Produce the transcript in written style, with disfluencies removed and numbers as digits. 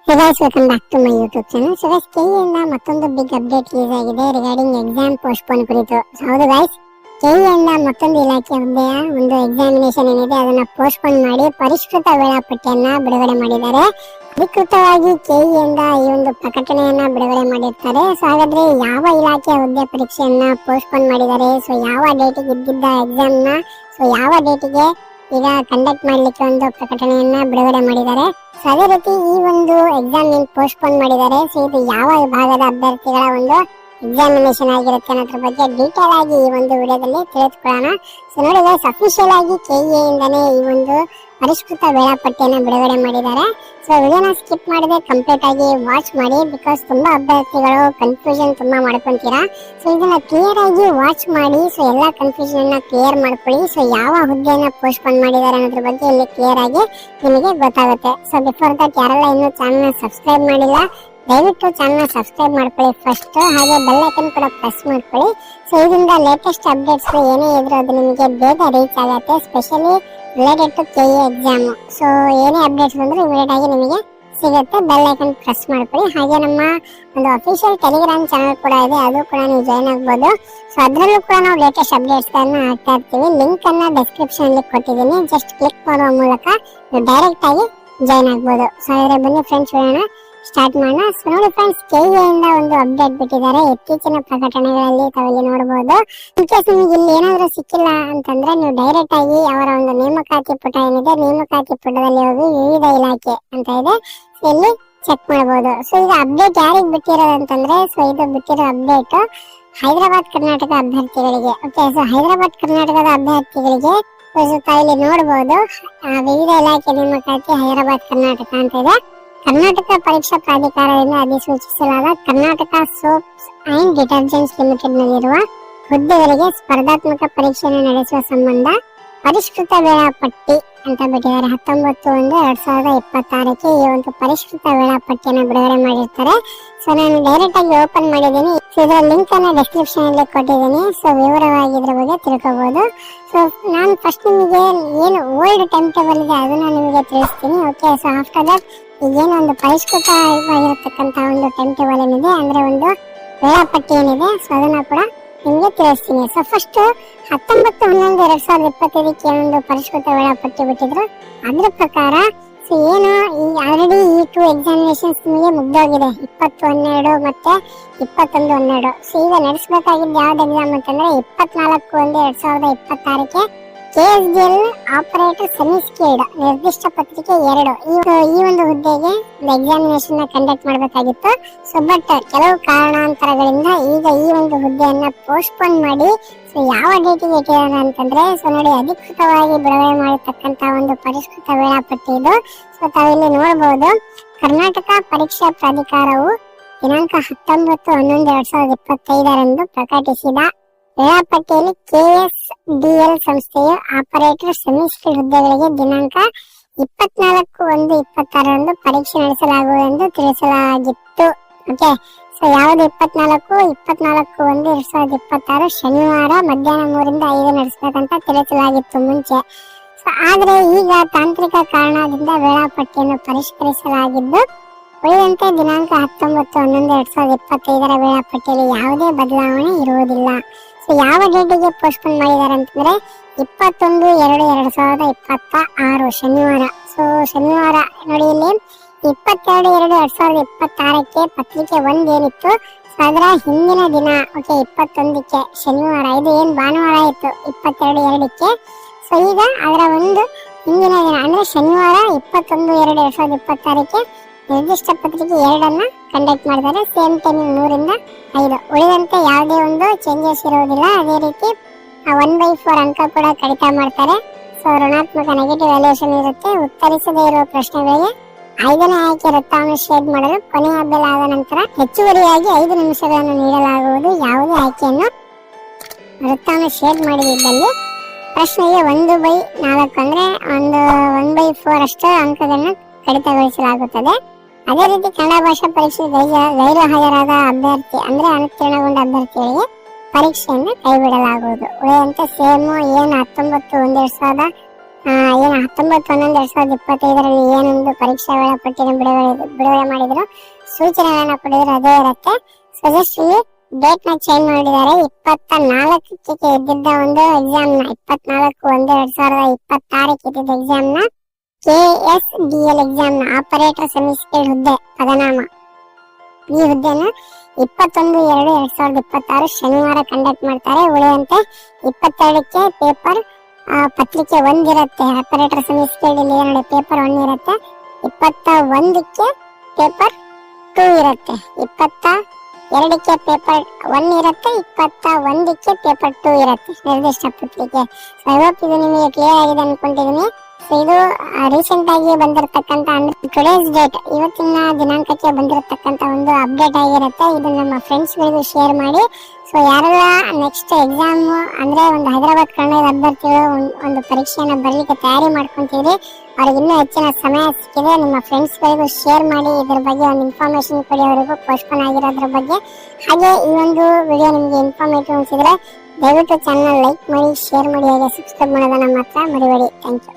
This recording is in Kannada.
Hey guys, welcome back to my YouTube channel. So guys, KE ಇಂದ ಮತ್ತೊಂದು ಬಿಗ್ ಅಪ್ಡೇಟ್ ರಿಲೀಸ್ ಆಗಿದೆ ರಿಗಾರ್ಡಿಂಗ್ ಎಕ್ಸಾಮ್ ಪೋಸ್ಟ್ಪೋನ್ ಕುರಿತು. ಹೌದು ಗೈಸ್, KE ಇಂದ ಮತ್ತೊಂದು ಇಲಾಖೆ ಹುದ್ದೆಯ ಒಂದು ಎಕ್ಸಾಮಿನೇಷನ್ ಏನಿದೆ ಅದನ್ನ ಪೋಸ್ಟ್ಪೋನ್ ಮಾಡಿ ಪರಿಷ್ಕೃತ ವೇಳಾಪಟ್ಟಿಯನ್ನ ಬಿಡುಗಡೆ ಮಾಡಿದ್ದಾರೆ. ಅಧಿಕೃತವಾಗಿ KE ಇಂದ ಈ ಒಂದು ಪ್ರಕಟಣೆಯನ್ನ ಬಿಡುಗಡೆ ಮಾಡಿರ್ತಾರೆ. ಸೊ ಹಾಗಾದ್ರೆ ಯಾವ ಇಲಾಖೆಯ ಹುದ್ದೆ ಪರೀಕ್ಷೆಯನ್ನ ಪೋಸ್ಟ್ಪೋನ್ ಮಾಡಿದ್ದಾರೆ, ಸೊ ಯಾವ ಡೇಟಿಗೆ ಇದ್ದಿದ್ದ ಎಕ್ಸಾಮ್ ನ ಸೊ ಯಾವ ಡೇಟಿಗೆ ಈಗ ಕಂಡಕ್ಟ್ ಮಾಡ್ಲಿಕ್ಕೆ ಒಂದು ಪ್ರಕಟಣೆಯನ್ನ ಬಿಡುಗಡೆ ಮಾಡಿದ್ದಾರೆ. ಸೊ ಅದೇ ರೀತಿ ಈ ಒಂದು ಎಕ್ಸಾಮ್ ಪೋಸ್ಟ್ಪೋನ್ ಮಾಡಿದ್ದಾರೆ. ಸೊ ಇದು ಯಾವ ವಿಭಾಗದ ಅಭ್ಯರ್ಥಿಗಳ ಒಂದು ಎಕ್ಸಾಮಿನೇಷನ್ ಆಗಿರುತ್ತೆ ಅನ್ನೋದ್ರ ಬಗ್ಗೆ ಡೀಟೇಲ್ ಆಗಿ ಈ ಒಂದು ವಿಡಿಯೋದಲ್ಲಿ ತಿಳಿದುಕೊಳ್ಳೋಣ. ಸೊ ನೋಡಿ ಗೈಸ್, ಅಫಿಷಿಯಲ್ ಆಗಿ KE ಇಂದಾನೆ ಈ ಒಂದು ಪರಿಷ್ಕೃತ ವೇಳಾಪಟ್ಟಿಯನ್ನು ಬಿಡುಗಡೆ ಮಾಡಿದ್ದಾರೆ. ಸೊ ವಿಡಿಯೋನ ಸ್ಕಿಪ್ ಮಾಡದೆ ಕಂಪ್ಲೀಟ್ ಆಗಿ ವಾಚ್ ಮಾಡಿ, ಬಿಕಾಸ್ ತುಂಬಾ ಅಭ್ಯರ್ಥಿಗಳು ಕನ್ಫ್ಯೂಷನ್ ತುಂಬಾ ಮಾಡ್ಕೊಂತೀರಾ. ಸೊ ಇದನ್ನ ಕ್ಲಿಯರ್ ಆಗಿ ವಾಚ್ ಮಾಡಿ, ಸೊ ಎಲ್ಲಾ ಕನ್ಫ್ಯೂಷನ್ ಅನ್ನ ಕ್ಲಿಯರ್ ಮಾಡ್ಕೊಳ್ಳಿ. ಸೊ ಯಾವ ಹುದ್ದೆಯನ್ನ ಪೋಸ್ಟ್ಪೋನ್ ಮಾಡಿದ್ದಾರೆ ಅನ್ನೋದ್ರ ಬಗ್ಗೆ ಇಲ್ಲಿ ಕ್ಲಿಯರ್ ಆಗಿ ನಿಮಗೆ ಗೊತ್ತಾಗುತ್ತೆ. ಸೊ ಬಿಫೋರ್ ದಟ್ ಯಾರೆಲ್ಲ ಇನ್ನೂ ಚಾನಲ್ ಸಬ್ಸ್ಕ್ರೈಬ್ ಮಾಡಿಲ್ಲ, ದಯವಿಟ್ಟು ಚಾನಲ್ ಸಬ್ಸ್ಕ್ರೈಬ್ ಮಾಡ್ಕೊಳ್ಳಿ ಫಸ್ಟ್, ಹಾಗೆ ಬೆಲ್ ಐಕನ್ ಕೂಡ ಪ್ರೆಸ್ ಮಾಡ್ಕೊಳ್ಳಿ. ಸೊ ಇದರಿಂದ ಲೇಟೆಸ್ಟ್ ಅಪ್ಡೇಟ್ಸ್ ಏನೇ ಇದ್ರೂ ಅದು ನಿಮಗೆ ಬೇಗ ರೀಚ್ ಆಗುತ್ತೆ, specially related to KE exam. So ಏನೇ ಅಪ್ಡೇಟ್ಸ್ ಬಂದರೂ ಇಮಿಡಿಯೇಟ್ ಆಗಿ ನಿಮಗೆ ಸಿಗುತ್ತೆ. ಬೆಲ್ ಐಕನ್ ಪ್ರೆಸ್ ಮಾಡ್ಕೊಳ್ಳಿ. ಹಾಗೆ ನಮ್ಮ ಒಂದು ಅಫಿಷಿಯಲ್ ಟೆಲಿಗ್ರಾಮ್ ಚಾನಲ್ ಕೂಡ ಇದೆ, ಅದು ಕೂಡ ನೀವು ಜಾಯ್ನ್ ಆಗ್ಬೋದು. ಸೊ ಅದರಲ್ಲೂ ಕೂಡ ನಾವು ಲೇಟೆಸ್ಟ್ ಅಪ್ಡೇಟ್ಸ್ ಗಳನ್ನ ಹಾಕ್ತಾ ಇರ್ತೀವಿ. ಲಿಂಕ್ ಅನ್ನ ಡಿಸ್ಕ್ರಿಪ್ಷನ್ ಅಲ್ಲಿ ಕೊಟ್ಟಿದ್ದೀನಿ, ಜಸ್ಟ್ ಕ್ಲಿಕ್ ಮಾಡುವ ಮೂಲಕ ನೀವು ಡೈರೆಕ್ಟ್ ಆಗಿ ಜಾಯ್ನ್ ಆಗ್ಬೋದು. ಸೊ ಹಾಗಾದ್ರೆ ಬನ್ನಿ ಫ್ರೆಂಡ್ಸ್, ವಿಡಿಯೋನ ಸ್ಟಾರ್ಟ್ ಮಾಡೋಣ. ಸೊ ನೋಡಿ ಫ್ರೆಂಡ್ಸ್, KE ಇಂದ ಒಂದು ಅಪ್ಡೇಟ್ ಬಿಟ್ಟಿದ್ದಾರೆ. ಇತ್ತೀಚಿನ ಪ್ರಕಟಣೆಗಳಲ್ಲಿ ತಾವಿಲ್ಲಿ ನೋಡಬಹುದು. ಇನ್ ಕೇಸ್ ನಿಮಗೆ ಇಲ್ಲಿ ಏನಾದ್ರೂ ಸಿಕ್ಕಿಲ್ಲ ಅಂತಂದ್ರೆ ನೀವು ಡೈರೆಕ್ಟ್ ಆಗಿ ಅವರ ಒಂದು ನೇಮಕಾತಿ ಪುಟ ಏನಿದೆ, ನೇಮಕಾತಿ ಪುಟದಲ್ಲಿ ಹೋಗಿ ವಿವಿಧ ಇಲಾಖೆ ಅಂತ ಇದೆ, ಸೊ ಇಲ್ಲಿ ಚೆಕ್ ಮಾಡಬಹುದು. ಸೊ ಈಗ ಅಪ್ಡೇಟ್ ಯಾರಿಗೆ ಬಿಟ್ಟಿರೋದು ಅಂತಂದ್ರೆ, ಸೊ ಇದು ಬಿಟ್ಟಿರೋ ಅಪ್ಡೇಟ್ ಹೈದರಾಬಾದ್ ಕರ್ನಾಟಕ ಅಭ್ಯರ್ಥಿಗಳಿಗೆ. ಓಕೆ, ಸೊ ಹೈದರಾಬಾದ್ ಕರ್ನಾಟಕದ ಅಭ್ಯರ್ಥಿಗಳಿಗೆ ತಾವಿಲ್ಲಿ ನೋಡಬಹುದು ವಿವಿಧ ಇಲಾಖೆ ನೇಮಕಾತಿ ಹೈದರಾಬಾದ್ ಕರ್ನಾಟಕ ಅಂತ ಇದೆ. ಕರ್ನಾಟಕ ಪರೀಕ್ಷಾ ಪ್ರಾಧಿಕಾರದಿಂದ ಅಧಿಸೂಚಿಸಲಾದ Karnataka soaps and detergents limited ನಲ್ಲಿರುವ ಹುದ್ದೆಗಳಿಗೆ ಸ್ಪರ್ಧಾತ್ಮಕ ಪರೀಕ್ಷೆಯನ್ನು ನಡೆಸುವ ಸಂಬಂಧ ಪರಿಷ್ಕೃತ ವೇಳಾಪಟ್ಟಿ ಅಂತ ಬಿಟ್ಟಿದ್ದಾರೆ. 19/1/2026 ಈ ಒಂದು ಪರಿಷ್ಕೃತ ವೇಳಾಪಟ್ಟಿಯನ್ನು ಬಿಡುಗಡೆ ಮಾಡಿರ್ತಾರೆ. ಸೊ ನಾನು ಡೈರೆಕ್ಟ್ ಆಗಿ ಓಪನ್ ಮಾಡಿದ್ದೀನಿ. ಇದರ ಲಿಂಕ್ ಅನ್ನ ಡಿಸ್ಕ್ರಿಪ್ಷನ್ ಅಲ್ಲಿ ಕೊಟ್ಟಿದ್ದೀನಿ. ಸೊ ವಿವರವಾಗಿ ಇದ್ರ ಬಗ್ಗೆ ತಿಳ್ಕೋಬಹುದು. ಸೊ ನಾನು ಫಸ್ಟ್ ನಿಮಗೆ ಏನು ಓಲ್ಡ್ ಟೈಮ್ ಟೇಬಲ್ ಇದೆ ಅದನ್ನ ನಿಮಗೆ ತಿಳಿಸ್ತೀನಿ. ಓಕೆ, ಸೊ ಆಫ್ಟರ್ ದಟ್ ಈಗೇನು ಒಂದು ಪರಿಷ್ಕೃತವಾಗಿರತಕ್ಕಂತ ಒಂದು ಟೈಮ್ ಟೇಬಲ್ ಏನಿದೆ, ಅಂದ್ರೆ ಒಂದು ವೇಳಾಪಟ್ಟಿ ಏನಿದೆ, ಸೊ ಅದನ್ನ ಕೂಡ ನಿಮಗೆ ತಿಳಿಸ್ತೀನಿ. ಸೊ ಫಸ್ಟ್ 19/11/2025 ಏನೊಂದು ಪರಿಷ್ಕೃತ ವೇಳಾಪಟ್ಟಿ ಬಿಟ್ಟಿದ್ರು, ಅದ್ರ ಪ್ರಕಾರ ಸೊ ಏನು ಈ ಆಲ್ರೆಡಿ ಈ 2 ಎಕ್ಸಾಮಿನೇಷನ್ಸ್ ನಿಮಗೆ ಮುಗ್ದೋಗಿದೆ, 20/12 ಮತ್ತೆ 21/12. ಸೊ ಈಗ ನಡೆಸಬೇಕಾಗಿದ್ದು ಯಾವ್ದು ಎಕ್ಸಾಮ್ ಅಂತಂದ್ರೆ 24/1/2026 KSDL ಆಪರೇಟರ್ ಸೆಮಿ ಸ್ಕಿಲ್ಡ್ ನಿರ್ದಿಷ್ಟ ಪತ್ರಿಕೆ 2 ಈ ಒಂದು ಹುದ್ದೆಗೆ ಎಕ್ಸಾಮಿನೇಷನ್ ನ ಕಂಡಕ್ಟ್ ಮಾಡಬೇಕಾಗಿತ್ತು. ಸೊ ಬಟ್ ಕೆಲವು ಕಾರಣಾಂತರಗಳಿಂದ ಈಗ ಈ ಒಂದು ಹುದ್ದೆಯನ್ನ ಪೋಸ್ಟ್ಪೋನ್ ಮಾಡಿ ಸೊ ಯಾವ ಡೇಟಿಗೆ ಇಟ್ಟಿದ್ದಾರೆ ಅಂತಂದ್ರೆ, ಸೊ ನೋಡಿ ಅಧಿಕೃತವಾಗಿ ಬಿಡುಗಡೆ ಮಾಡಿರ್ತಕ್ಕಂತ ಒಂದು ಪರಿಷ್ಕೃತ ವೇಳಾಪಟ್ಟಿ ಇದು. ಸೊ ತಾವಿಲ್ಲಿ ನೋಡಬಹುದು, ಕರ್ನಾಟಕ ಪರೀಕ್ಷಾ ಪ್ರಾಧಿಕಾರವು ದಿನಾಂಕ 19/11/2025 ಪ್ರಕಟಿಸಿದ ವೇಳಾಪಟ್ಟಿಯಲ್ಲಿ KSDL ಸಂಸ್ಥೆಯು ಆಪರೇಟರ್ ಸೆಮಿ ಸ್ಕಿಲ್ಡ್ ಹುದ್ದೆಗಳಿಗೆ ದಿನಾಂಕ 24/1/26 ಪರೀಕ್ಷೆ ನಡೆಸಲಾಗುವುದೆಂದು ತಿಳಿಸಲಾಗಿತ್ತು. ಓಕೆ, ಸೊ ಯಾವುದು 24/1/2026 ಶನಿವಾರ ಮಧ್ಯಾಹ್ನ 3ರಿಂದ 5 ನಡೆಸಬೇಕಂತ ತಿಳಿಸಲಾಗಿತ್ತು ಮುಂಚೆ. ಸೊ ಆದ್ರೆ ಈಗ ತಾಂತ್ರಿಕ ಕಾರಣದಿಂದ ವೇಳಾಪಟ್ಟಿಯನ್ನು ಪರಿಷ್ಕರಿಸಲಾಗಿದ್ದು, ಉಳಿದಂತೆ ದಿನಾಂಕ 19/11/2025 ವೇಳಾಪಟ್ಟಿಯಲ್ಲಿ ಯಾವುದೇ ಬದಲಾವಣೆ ಇರುವುದಿಲ್ಲ. ಸೊ ಯಾವ ಡೇಟಿಗೆ ಪೋಸ್ಟ್ಪೋನ್ ಮಾಡಿದ್ದಾರೆ ಅಂತಂದ್ರೆ 21/2/2026 ಶನಿವಾರ. ಸೊ ಶನಿವಾರ ನೋಡಿ, ಇಲ್ಲಿ 22/2/2026 ಪತ್ರಿಕೆ 1 ಏನಿತ್ತು, ಸೊ ಅದರ ಹಿಂದಿನ ದಿನ ಓಕೆ 21ಕ್ಕೆ ಶನಿವಾರ, ಇದು ಏನ್ ಭಾನುವಾರ ಇತ್ತು 22/2ಕ್ಕೆ. ಸೊ ಈಗ ಅದರ ಒಂದು ಹಿಂದಿನ ದಿನ ಅಂದ್ರೆ ಶನಿವಾರ 21/2/2026 ನಿರ್ದಿಷ್ಟ ಪತ್ರಿಕೆ 2 ಕಂಡಕ್ಟ್ ಮಾಡಿದ್ದಾರೆ. ಸೇಮ್ ಟೈಮಿಂಗ್ 3ರಿಂದ 5. ಉಳಿದಂತೆ ಯಾವುದೇ ಒಂದು ಚೇಂಜಸ್ ಇರುವುದಿಲ್ಲ. ಅದೇ ರೀತಿ 1/4 ಅಂಕ ಕೂಡ ಕಡಿತ ಮಾಡ್ತಾರೆ. ಸೊ ಋಣಾತ್ಮಕ ನೆಗೆಟಿವ್ ವ್ಯಾಲ್ಯೂಷನ್ ಇರುತ್ತೆ. ಉತ್ತರಿಸದೇ ಇರುವ ಪ್ರಶ್ನೆಗಳಿಗೆ 5ನೇ ಆಯ್ಕೆ ವೃತ್ತಾಂಶ ಶೇಡ್ ಮಾಡಲು ಕೊನೆಯ ಬೆಲ್ ಆದ ನಂತರ ಹೆಚ್ಚುವರಿಯಾಗಿ 5 ನಿಮಿಷಗಳನ್ನು ನೀಡಲಾಗುವುದು. ಯಾವುದೇ ಆಯ್ಕೆಯನ್ನು ವೃತ್ತಾಂಶ ಶೇಡ್ ಮಾಡಿದ್ದಲ್ಲಿ ಪ್ರಶ್ನೆಗೆ 1/4 ಅಂದ್ರೆ ಒಂದು 1/4 ಅಷ್ಟು ಅಂಕಗಳನ್ನು ಕಡಿತಗೊಳಿಸಲಾಗುತ್ತದೆ. ಅದೇ ರೀತಿ ಕನ್ನಡ ಭಾಷಾ ಪರೀಕ್ಷೆ ಗೈರು ಹಾಜರಾದ ಅಭ್ಯರ್ಥಿ ಅಂದ್ರೆ ಅನುತ್ತೀರ್ಣಗೊಂಡ ಅಭ್ಯರ್ಥಿಗಳಿಗೆ ಪರೀಕ್ಷೆಯನ್ನು ಕೈಬಿಡಲಾಗುವುದು. ಉಳಿದಂತೆ ಸೇಮ್ ಏನು 19/1/2025 ಏನು 19/11/2025 ಏನೊಂದು ಪರೀಕ್ಷಾ ವೇಳಾಪಟ್ಟಿಯನ್ನು ಬಿಡುಗಡೆ ಮಾಡಿದ್ರು, ಸೂಚನೆಗಳನ್ನ ಕೊಟ್ಟಿದ್ರು ಅದೇ ಇರುತ್ತೆ. ಸೊ ಜಸ್ಟ್ ಇಲ್ಲಿ ಡೇಟ್ ನ ಚೇಂಜ್ ಮಾಡಿದ್ದಾರೆ. 24ಕ್ಕೆ ಇದ್ದಿದ್ದ ಒಂದು ಎಕ್ಸಾಮ್ ನ 24/1/2026 ಇದ್ದಿದ್ದ ಎಕ್ಸಾಮ್ ನ KSDL ಎಕ್ಸಾಮ್ ನ ಆಪರೇಟರ್ ಸೆಮಿ ಸ್ಕಿಲ್ಡ್ ಹುದ್ದೆ ಪದನಾಮ ಈ ಹುದ್ದೆನ 21/2/2026 ಶನಿವಾರ ಕಂಡಕ್ಟ್ ಮಾಡ್ತಾರೆ. ಉಳಿದಂತೆ 22ಕ್ಕೆ ಪೇಪರ್ ಪತ್ರಿಕೆ 1 ಇರುತ್ತೆ. ಆಪರೇಟರ್ ಸೆಮಿ ಸ್ಕಿಲ್ಡ್ ಇಲ್ಲಿ ನೋಡಿ ಪೇಪರ್ 1 ಇರುತ್ತೆ. 21ಕ್ಕೆ ಪೇಪರ್ 2 ಇರುತ್ತೆ. 22ಕ್ಕೆ ಪೇಪರ್ 1 ಇರುತ್ತೆ. 21ಕ್ಕೆ ಪೇಪರ್ 2 ಇರುತ್ತೆ ನಿರ್ದಿಷ್ಟ ಪತ್ರಿಕೆ. ಸೊ ಐ ಹೋಪ್ ಇದು ನಿಮಗೆ ಕ್ಲಿಯರ್ ಆಗಿದೆ ಅನ್ಕೊಂಡಿದ್ದೀನಿ. ಸೊ ಇದು ರೀಸೆಂಟ್ ಆಗಿ ಬಂದಿರತಕ್ಕಂತ ಅಂದ್ರೆ ಟುಡೇಸ್ ಡೇಟ್, ಇವತ್ತಿನ ದಿನಾಂಕಕ್ಕೆ ಬಂದಿರತಕ್ಕಂತ ಒಂದು ಅಪ್ಡೇಟ್ ಆಗಿರುತ್ತೆ. ಇದು ನಮ್ಮ ಫ್ರೆಂಡ್ಸ್ ಗಳಿಗೂ ಶೇರ್ ಮಾಡಿ. ಸೊ ಯಾರೆಲ್ಲ ನೆಕ್ಸ್ಟ್ ಎಕ್ಸಾಮ್ ಅಂದ್ರೆ ಒಂದು ಹೈದರಾಬಾದ್ ಕರ್ನಾಟಕದ ಅಭ್ಯರ್ಥಿಗಳು ಒಂದು ಪರೀಕ್ಷೆಯನ್ನ ಬರಲಿಕ್ಕೆ ತಯಾರಿ ಮಾಡ್ಕೊಂತಿದ್ರಿ, ಅವ್ರಿಗೆ ಇನ್ನೂ ಹೆಚ್ಚಿನ ಸಮಯ ಸಿಕ್ಕಿದೆ. ನಿಮ್ಮ ಫ್ರೆಂಡ್ಸ್ ಗಳಿಗೂ ಶೇರ್ ಮಾಡಿ, ಇದ್ರ ಬಗ್ಗೆ ಒಂದು ಇನ್ಫಾರ್ಮೇಶನ್ ಕೊಡಿ ಅವರಿಗೂ ಪೋಸ್ಟ್ಪೋನ್ ಆಗಿರೋದ್ರ ಬಗ್ಗೆ. ಹಾಗೆ ಈ ಒಂದು ವಿಡಿಯೋ ನಿಮಗೆ ಇನ್ಫಾರ್ಮೇಟಿವ್ ಅನ್ಸಿದ್ರೆ ದಯವಿಟ್ಟು ಚಾನಲ್ ಲೈಕ್ ಮಾಡಿ, ಶೇರ್ ಮಾಡಿ, ಹಾಗೆ ಸಬ್ಸ್ಕ್ರೈಬ್ ಮಾಡೋದನ್ನ ಮಾತ್ರ ಮರಿಬೇಡಿ. Thank you.